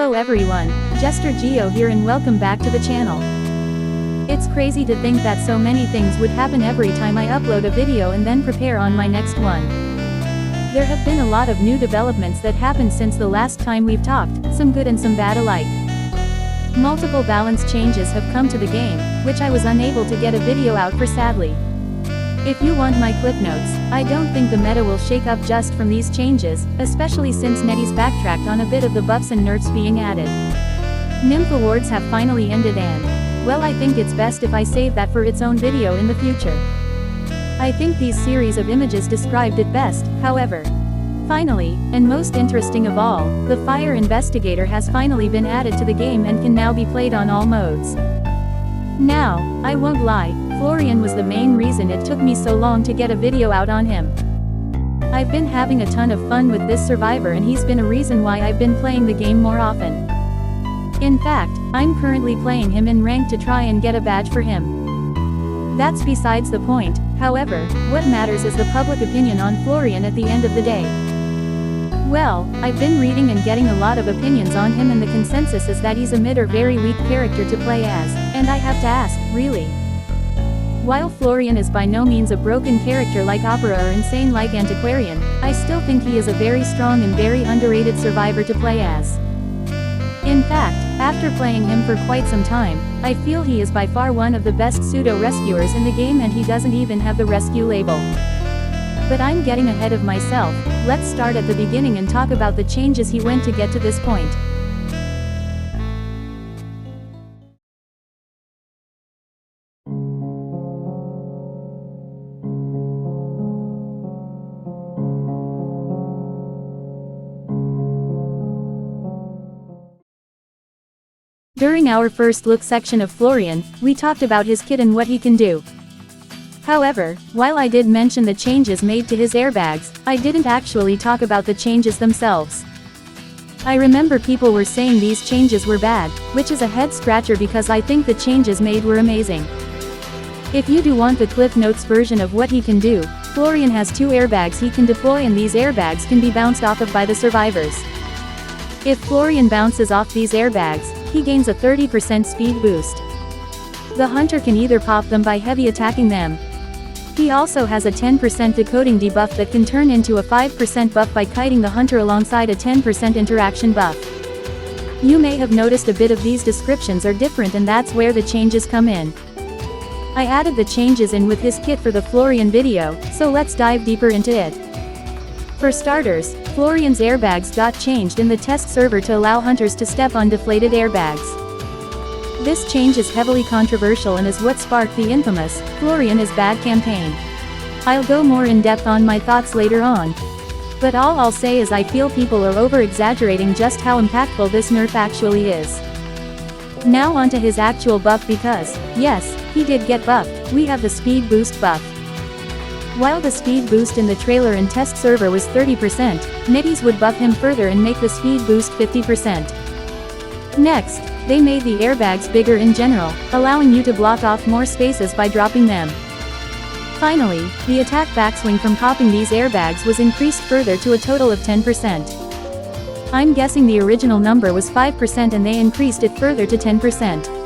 Hello everyone, JesterGio here and welcome back to the channel. It's crazy to think that so many things would happen every time I upload a video and then prepare on my next one. There have been a lot of new developments that happened since the last time we've talked, some good and some bad alike. Multiple balance changes have come to the game, which I was unable to get a video out for sadly. If you want my clip notes, I don't think the meta will shake up just from these changes, especially since Netty's backtracked on a bit of the buffs and nerfs being added. Nymph Awards have finally ended and, well, I think it's best if I save that for its own video in the future. I think these series of images described it best, however. Finally, and most interesting of all, the Fire Investigator has finally been added to the game and can now be played on all modes. Now, I won't lie, Florian was the main reason it took me so long to get a video out on him. I've been having a ton of fun with this survivor and he's been a reason why I've been playing the game more often. In fact, I'm currently playing him in rank to try and get a badge for him. That's besides the point, however, what matters is the public opinion on Florian at the end of the day. Well, I've been reading and getting a lot of opinions on him and the consensus is that he's a mid or very weak character to play as, and I have to ask, really? While Florian is by no means a broken character like Opera or insane like Antiquarian, I still think he is a very strong and very underrated survivor to play as. In fact, after playing him for quite some time, I feel he is by far one of the best pseudo-rescuers in the game and he doesn't even have the rescue label. But I'm getting ahead of myself, let's start at the beginning and talk about the changes he went to get to this point. During our first look section of Florian, we talked about his kit and what he can do. However, while I did mention the changes made to his airbags, I didn't actually talk about the changes themselves. I remember people were saying these changes were bad, which is a head scratcher because I think the changes made were amazing. If you do want the Cliff Notes version of what he can do, Florian has 2 airbags he can deploy and these airbags can be bounced off of by the survivors. If Florian bounces off these airbags, he gains a 30% speed boost. The hunter can either pop them by heavy attacking them. He also has a 10% decoding debuff that can turn into a 5% buff by kiting the hunter alongside a 10% interaction buff. You may have noticed a bit of these descriptions are different and that's where the changes come in. I added the changes in with his kit for the Florian video, so let's dive deeper into it. For starters, Florian's airbags got changed in the test server to allow hunters to step on deflated airbags. This change is heavily controversial and is what sparked the infamous "Florian is bad" campaign. I'll go more in depth on my thoughts later on. But all I'll say is I feel people are over-exaggerating just how impactful this nerf actually is. Now onto his actual buff because, yes, he did get buffed, we have the speed boost buff. While the speed boost in the trailer and test server was 30%, Netties would buff him further and make the speed boost 50%. Next, they made the airbags bigger in general, allowing you to block off more spaces by dropping them. Finally, the attack backswing from popping these airbags was increased further to a total of 10%. I'm guessing the original number was 5% and they increased it further to 10%.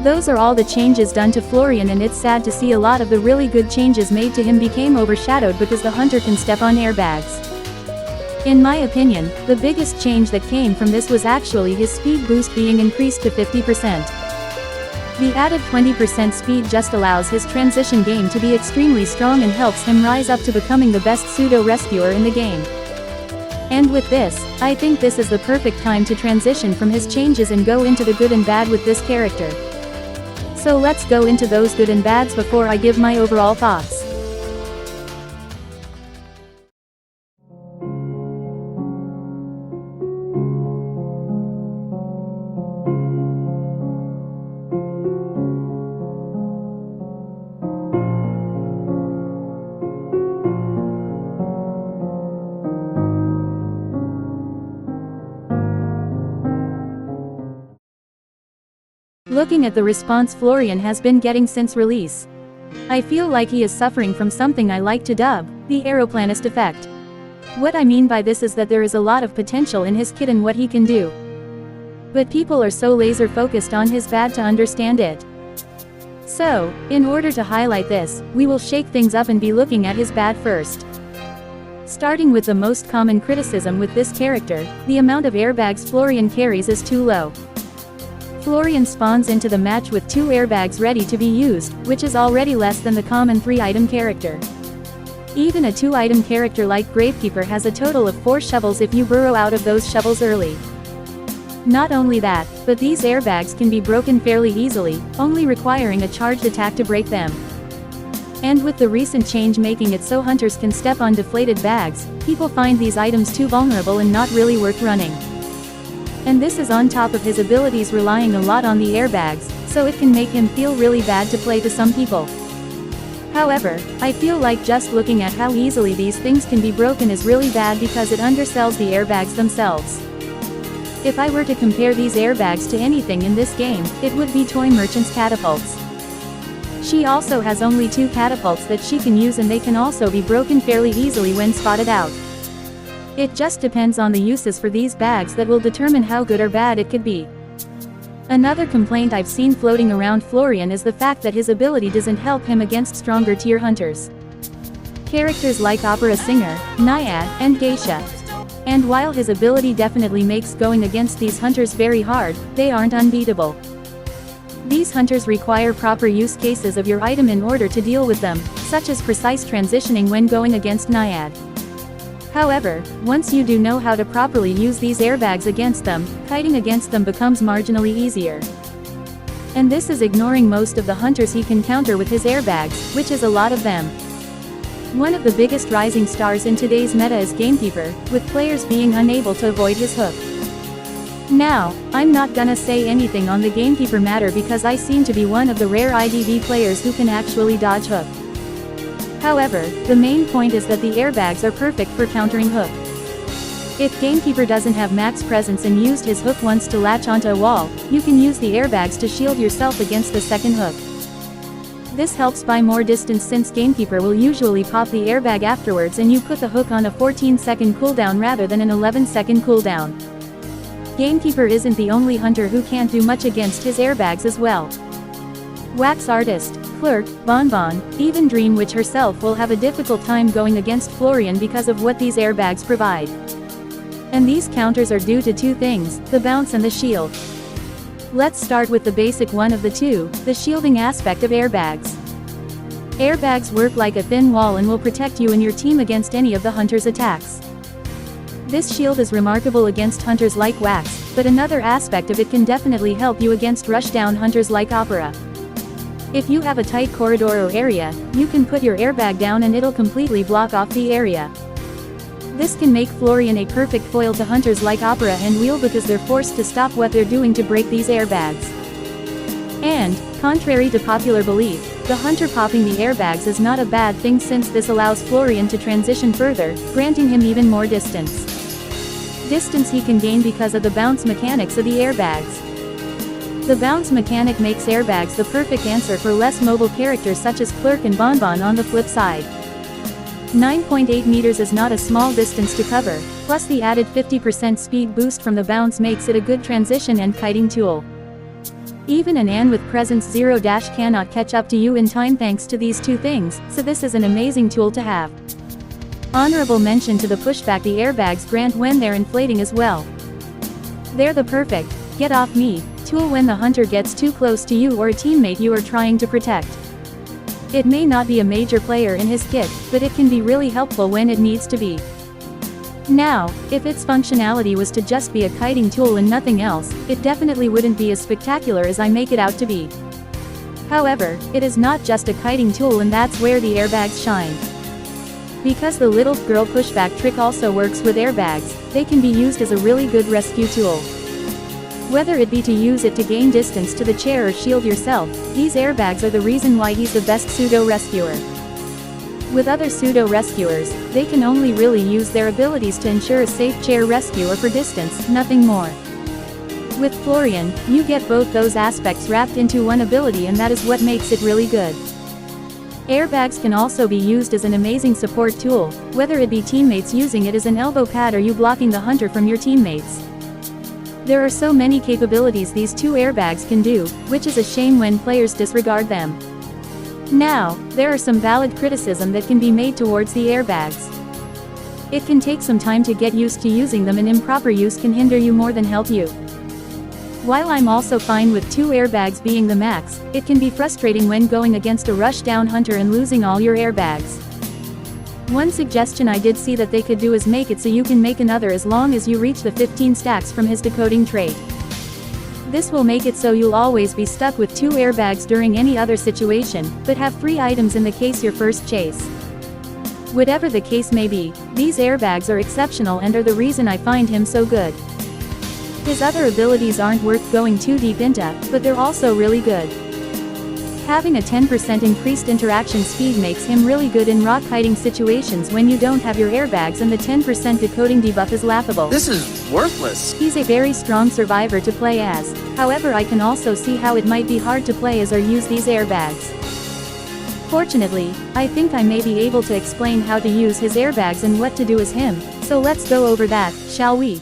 Those are all the changes done to Florian and it's sad to see a lot of the really good changes made to him became overshadowed because the hunter can step on airbags. In my opinion, the biggest change that came from this was actually his speed boost being increased to 50%. The added 20% speed just allows his transition game to be extremely strong and helps him rise up to becoming the best pseudo-rescuer in the game. And with this, I think this is the perfect time to transition from his changes and go into the good and bad with this character. So let's go into those good and bads before I give my overall thoughts. Looking at the response Florian has been getting since release, I feel like he is suffering from something I like to dub the aeroplanist effect. What I mean by this is that there is a lot of potential in his kit and what he can do. But people are so laser focused on his bad to understand it. So, in order to highlight this, we will shake things up and be looking at his bad first. Starting with the most common criticism with this character, the amount of airbags Florian carries is too low. Florian spawns into the match with 2 airbags ready to be used, which is already less than the common 3-item character. Even a 2-item character like Gravekeeper has a total of 4 shovels if you burrow out of those shovels early. Not only that, but these airbags can be broken fairly easily, only requiring a charged attack to break them. And with the recent change making it so hunters can step on deflated bags, people find these items too vulnerable and not really worth running. And this is on top of his abilities relying a lot on the airbags, so it can make him feel really bad to play to some people. However, I feel like just looking at how easily these things can be broken is really bad because it undersells the airbags themselves. If I were to compare these airbags to anything in this game, it would be Toy Merchant's catapults. She also has only 2 catapults that she can use and they can also be broken fairly easily when spotted out. It just depends on the uses for these bags that will determine how good or bad it could be. Another complaint I've seen floating around Florian is the fact that his ability doesn't help him against stronger tier hunters. Characters like Opera Singer, Naiad, and Geisha. And while his ability definitely makes going against these hunters very hard, they aren't unbeatable. These hunters require proper use cases of your item in order to deal with them, such as precise transitioning when going against Naiad. However, once you do know how to properly use these airbags against them, kiting against them becomes marginally easier. And this is ignoring most of the hunters he can counter with his airbags, which is a lot of them. One of the biggest rising stars in today's meta is Gamekeeper, with players being unable to avoid his hook. Now, I'm not gonna say anything on the Gamekeeper matter because I seem to be one of the rare IDV players who can actually dodge hook. However, the main point is that the airbags are perfect for countering hook. If Gamekeeper doesn't have max presence and used his hook once to latch onto a wall, you can use the airbags to shield yourself against the second hook. This helps by more distance since Gamekeeper will usually pop the airbag afterwards and you put the hook on a 14-second cooldown rather than an 11-second cooldown. Gamekeeper isn't the only hunter who can't do much against his airbags as well. Wax Artist, Clerk, Bonbon, even Dream Witch herself will have a difficult time going against Florian because of what these airbags provide. And these counters are due to 2 things, the bounce and the shield. Let's start with the basic one of the 2, the shielding aspect of airbags. Airbags work like a thin wall and will protect you and your team against any of the hunter's attacks. This shield is remarkable against hunters like Wax, but another aspect of it can definitely help you against rushdown hunters like Opera. If you have a tight corridor or area, you can put your airbag down and it'll completely block off the area. This can make Florian a perfect foil to hunters like Opera and Wheel because they're forced to stop what they're doing to break these airbags. And, contrary to popular belief, the hunter popping the airbags is not a bad thing since this allows Florian to transition further, granting him even more distance. Distance he can gain because of the bounce mechanics of the airbags. The bounce mechanic makes airbags the perfect answer for less mobile characters such as Clerk and Bonbon on the flip side. 9.8 meters is not a small distance to cover, plus the added 50% speed boost from the bounce makes it a good transition and kiting tool. Even an Ann with presence 0- cannot catch up to you in time thanks to these 2 things, so this is an amazing tool to have. Honorable mention to the pushback the airbags grant when they're inflating as well. They're the perfect, get off me, tool when the hunter gets too close to you or a teammate you are trying to protect. It may not be a major player in his kit, but it can be really helpful when it needs to be. Now, if its functionality was to just be a kiting tool and nothing else, it definitely wouldn't be as spectacular as I make it out to be. However, it is not just a kiting tool and that's where the airbags shine. Because the little girl pushback trick also works with airbags, they can be used as a really good rescue tool. Whether it be to use it to gain distance to the chair or shield yourself, these airbags are the reason why he's the best pseudo-rescuer. With other pseudo-rescuers, they can only really use their abilities to ensure a safe chair rescue or for distance, nothing more. With Florian, you get both those aspects wrapped into one ability and that is what makes it really good. Airbags can also be used as an amazing support tool, whether it be teammates using it as an elbow pad or you blocking the hunter from your teammates. There are so many capabilities these two airbags can do, which is a shame when players disregard them. Now, there are some valid criticism that can be made towards the airbags. It can take some time to get used to using them, and improper use can hinder you more than help you. While I'm also fine with 2 airbags being the max, it can be frustrating when going against a rush-down hunter and losing all your airbags. One suggestion I did see that they could do is make it so you can make another as long as you reach the 15 stacks from his decoding trait. This will make it so you'll always be stuck with 2 airbags during any other situation, but have 3 items in the case your first chase. Whatever the case may be, these airbags are exceptional and are the reason I find him so good. His other abilities aren't worth going too deep into, but they're also really good. Having a 10% increased interaction speed makes him really good in rock hiding situations when you don't have your airbags, and the 10% decoding debuff is laughable. This is worthless. He's a very strong survivor to play as. However, I can also see how it might be hard to play as or use these airbags. Fortunately, I think I may be able to explain how to use his airbags and what to do as him, so let's go over that, shall we?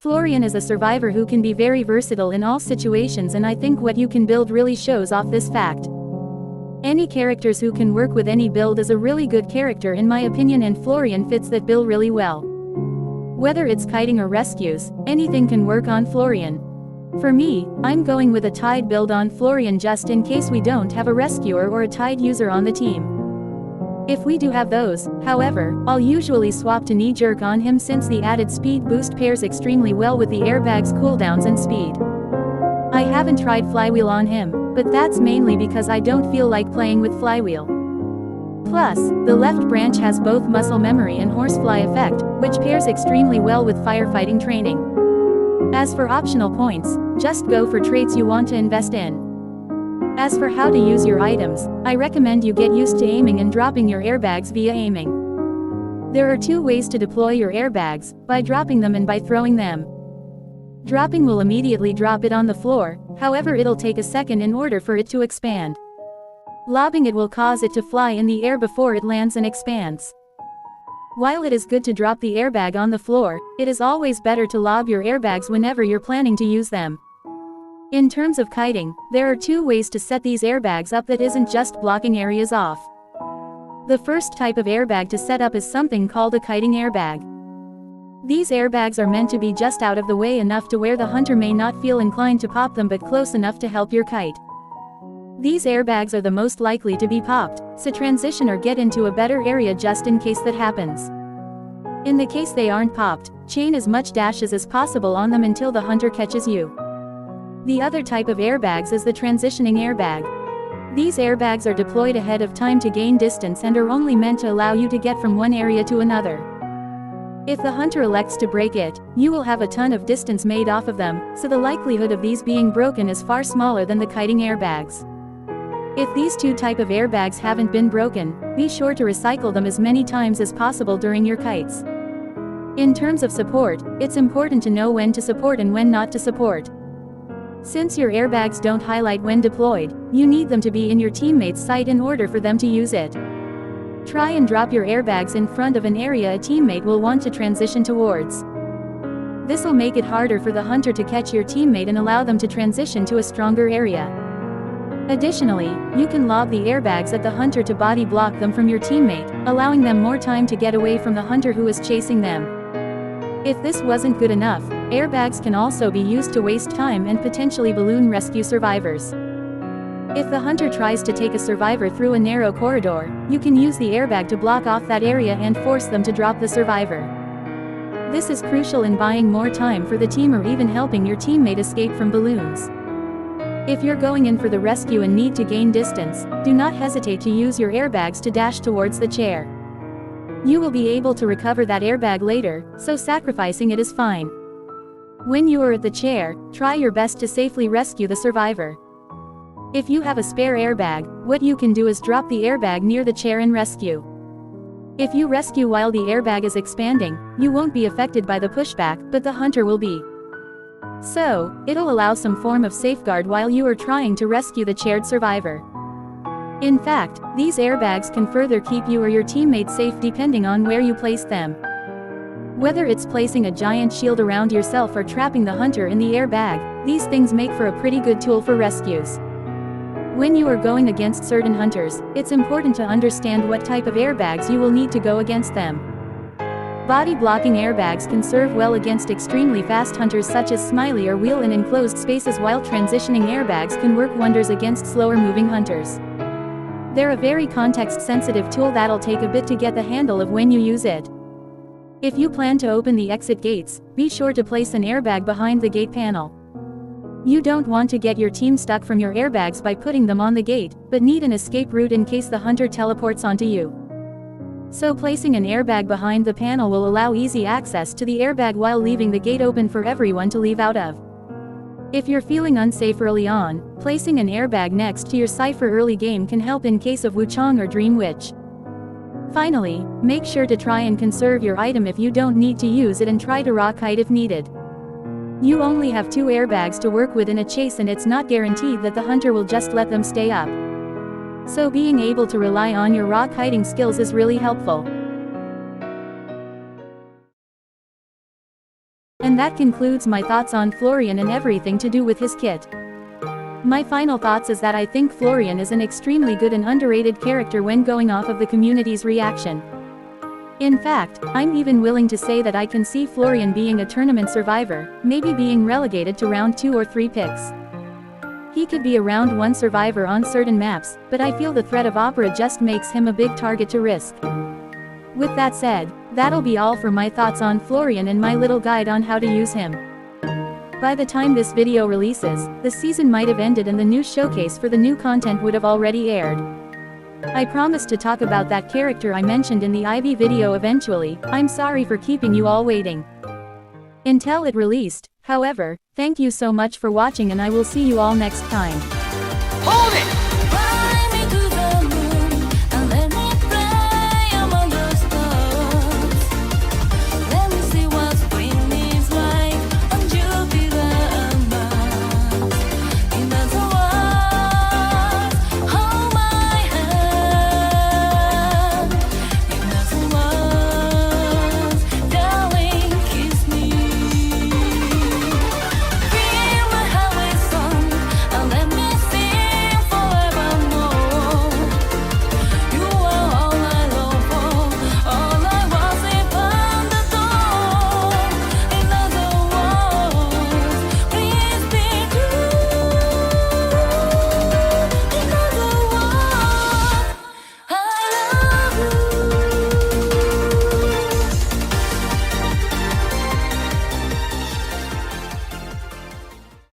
Florian is a survivor who can be very versatile in all situations, and I think what you can build really shows off this fact. Any characters who can work with any build is a really good character in my opinion, and Florian fits that bill really well. Whether it's kiting or rescues, anything can work on Florian. For me, I'm going with a Tide build on Florian just in case we don't have a rescuer or a Tide user on the team. If we do have those, however, I'll usually swap to Knee Jerk on him since the added speed boost pairs extremely well with the airbag's cooldowns and speed. I haven't tried Flywheel on him, but that's mainly because I don't feel like playing with Flywheel. Plus, the left branch has both muscle memory and horsefly effect, which pairs extremely well with firefighting training. As for optional points, just go for traits you want to invest in. As for how to use your items, I recommend you get used to aiming and dropping your airbags via aiming. There are 2 ways to deploy your airbags, by dropping them and by throwing them. Dropping will immediately drop it on the floor, however it'll take a second in order for it to expand. Lobbing it will cause it to fly in the air before it lands and expands. While it is good to drop the airbag on the floor, it is always better to lob your airbags whenever you're planning to use them. In terms of kiting, there are 2 ways to set these airbags up that isn't just blocking areas off. The first type of airbag to set up is something called a kiting airbag. These airbags are meant to be just out of the way enough to where the hunter may not feel inclined to pop them, but close enough to help your kite. These airbags are the most likely to be popped, so transition or get into a better area just in case that happens. In the case they aren't popped, chain as much dashes as possible on them until the hunter catches you. The other type of airbags is the transitioning airbag. These airbags are deployed ahead of time to gain distance and are only meant to allow you to get from one area to another. If the hunter elects to break it, you will have a ton of distance made off of them, so the likelihood of these being broken is far smaller than the kiting airbags. If these 2 type of airbags haven't been broken, be sure to recycle them as many times as possible during your kites. In terms of support, it's important to know when to support and when not to support. Since your airbags don't highlight when deployed, you need them to be in your teammate's sight in order for them to use it. Try and drop your airbags in front of an area a teammate will want to transition towards. This'll make it harder for the hunter to catch your teammate and allow them to transition to a stronger area. Additionally, you can lob the airbags at the hunter to body block them from your teammate, allowing them more time to get away from the hunter who is chasing them. If this wasn't good enough, airbags can also be used to waste time and potentially balloon rescue survivors. If the hunter tries to take a survivor through a narrow corridor, you can use the airbag to block off that area and force them to drop the survivor. This is crucial in buying more time for the team or even helping your teammate escape from balloons. If you're going in for the rescue and need to gain distance, do not hesitate to use your airbags to dash towards the chair. You will be able to recover that airbag later, so sacrificing it is fine. When you are at the chair, try your best to safely rescue the survivor. If you have a spare airbag, what you can do is drop the airbag near the chair and rescue. If you rescue while the airbag is expanding, you won't be affected by the pushback, but the hunter will be. So, it'll allow some form of safeguard while you are trying to rescue the chaired survivor. In fact, these airbags can further keep you or your teammates safe depending on where you place them. Whether it's placing a giant shield around yourself or trapping the hunter in the airbag, these things make for a pretty good tool for rescues. When you are going against certain hunters, it's important to understand what type of airbags you will need to go against them. Body-blocking airbags can serve well against extremely fast hunters such as Smiley or Wheel in enclosed spaces, while transitioning airbags can work wonders against slower-moving hunters. They're a very context-sensitive tool that'll take a bit to get the handle of when you use it. If you plan to open the exit gates, be sure to place an airbag behind the gate panel. You don't want to get your team stuck from your airbags by putting them on the gate, but need an escape route in case the hunter teleports onto you. So placing an airbag behind the panel will allow easy access to the airbag while leaving the gate open for everyone to leave out of. If you're feeling unsafe early on, placing an airbag next to your cipher early game can help in case of Wuchang or Dream Witch. Finally, make sure to try and conserve your item if you don't need to use it, and try to rock kite if needed. You only have 2 airbags to work with in a chase, and it's not guaranteed that the hunter will just let them stay up. So being able to rely on your rock kiting skills is really helpful. And that concludes my thoughts on Florian and everything to do with his kit. My final thoughts is that I think Florian is an extremely good and underrated character when going off of the community's reaction. In fact, I'm even willing to say that I can see Florian being a tournament survivor, maybe being relegated to round 2 or 3 picks. He could be a round 1 survivor on certain maps, but I feel the threat of Opera just makes him a big target to risk. With that said, that'll be all for my thoughts on Florian and my little guide on how to use him. By the time this video releases, the season might have ended and the new showcase for the new content would have already aired. I promise to talk about that character I mentioned in the Ivy video eventually. I'm sorry for keeping you all waiting until it released. However, thank you so much for watching, and I will see you all next time. Hold it!